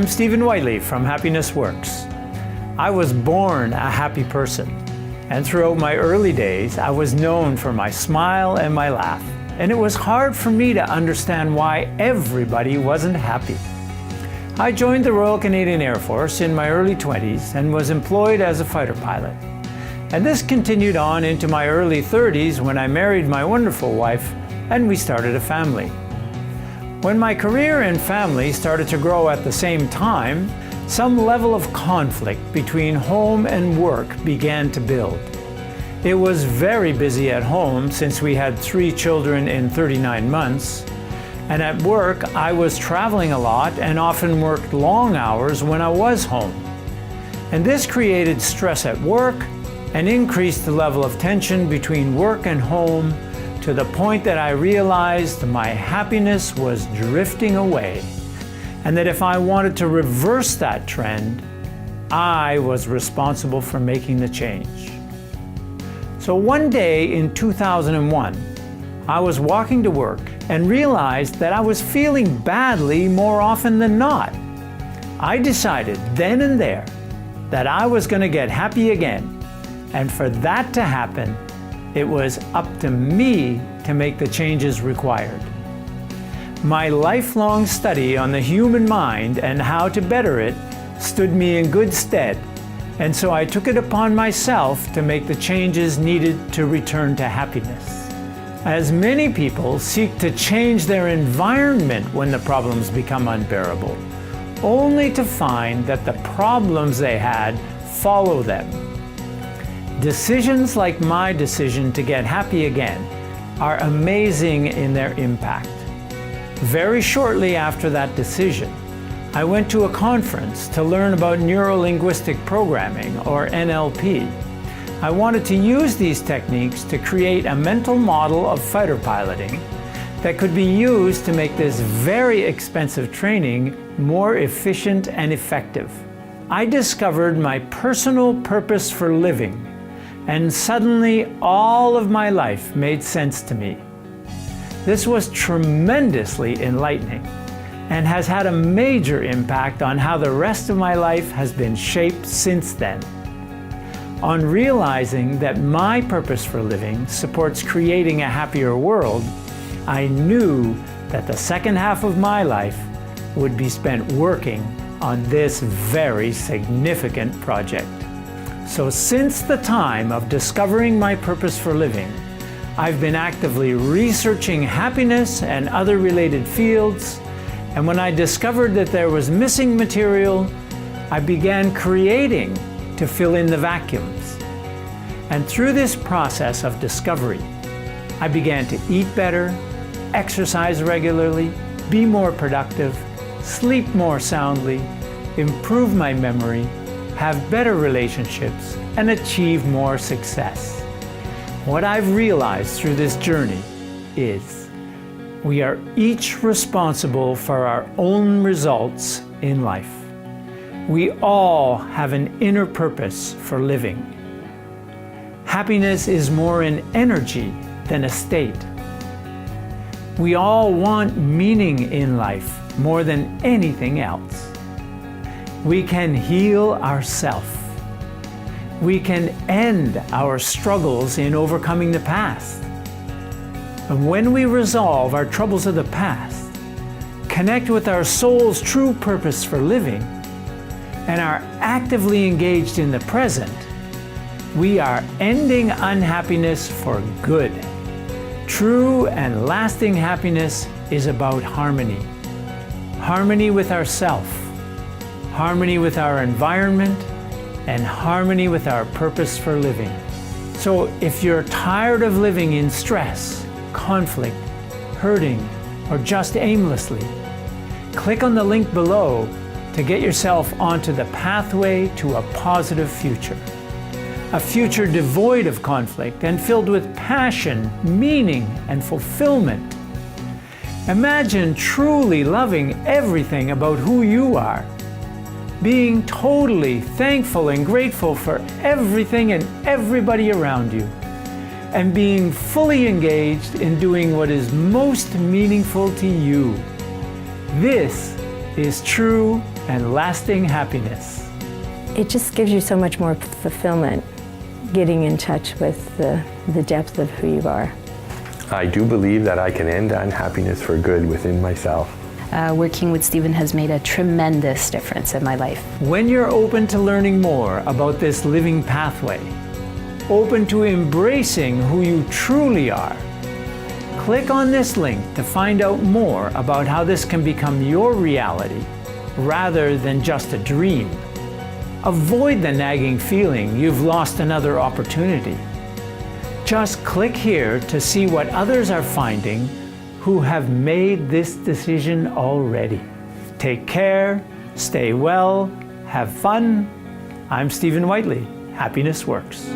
I'm Stephen Whiteley from Happiness Works. I was born a happy person, and throughout my early days, I was known for my smile and my laugh, and it was hard for me to understand why everybody wasn't happy. I joined the Royal Canadian Air Force in my early 20s and was employed as a fighter pilot. And this continued on into my early 30s when I married my wonderful wife and we started a family. When my career and family started to grow at the same time, some level of conflict between home and work began to build. It was very busy at home since we had 3 children in 39 months, and at work I was traveling a lot and often worked long hours when I was home. And this created stress at work and increased the level of tension between work and home to the point that I realized my happiness was drifting away, and that if I wanted to reverse that trend, I was responsible for making the change. So one day in 2001, I was walking to work and realized that I was feeling badly more often than not. I decided then and there that I was going to get happy again, and for that to happen, it was up to me to make the changes required. My lifelong study on the human mind and how to better it stood me in good stead, and so I took it upon myself to make the changes needed to return to happiness. As many people seek to change their environment when the problems become unbearable, only to find that the problems they had follow them. Decisions like my decision to get happy again are amazing in their impact. Very shortly after that decision, I went to a conference to learn about neuro-linguistic programming, or NLP. I wanted to use these techniques to create a mental model of fighter piloting that could be used to make this very expensive training more efficient and effective. I discovered my personal purpose for living, and suddenly all of my life made sense to me. This was tremendously enlightening and has had a major impact on how the rest of my life has been shaped since then. On realizing that my purpose for living supports creating a happier world, I knew that the second half of my life would be spent working on this very significant project. So since the time of discovering my purpose for living, I've been actively researching happiness and other related fields, and when I discovered that there was missing material, I began creating to fill in the vacuums. And through this process of discovery, I began to eat better, exercise regularly, be more productive, sleep more soundly, improve my memory, have better relationships, and achieve more success. What I've realized through this journey is we are each responsible for our own results in life. We all have an inner purpose for living. Happiness is more an energy than a state. We all want meaning in life more than anything else. We can heal ourselves. We can end our struggles in overcoming the past. And when we resolve our troubles of the past, connect with our soul's true purpose for living, and are actively engaged in the present, we are ending unhappiness for good. True and lasting happiness is about harmony. Harmony with ourself, harmony with our environment, and harmony with our purpose for living. So if you're tired of living in stress, conflict, hurting, or just aimlessly, click on the link below to get yourself onto the pathway to a positive future. A future devoid of conflict and filled with passion, meaning, and fulfillment. Imagine truly loving everything about who you are, being totally thankful and grateful for everything and everybody around you, and being fully engaged in doing what is most meaningful to you. This is true and lasting happiness. It just gives you so much more fulfillment, getting in touch with the depth of who you are. I do believe that I can end unhappiness for good within myself. Working with Stephen has made a tremendous difference in my life. When you're open to learning more about this living pathway, open to embracing who you truly are, click on this link to find out more about how this can become your reality rather than just a dream. Avoid the nagging feeling you've lost another opportunity. Just click here to see what others are finding who have made this decision already. Take care, stay well, have fun. I'm Stephen Whiteley. Happiness Works.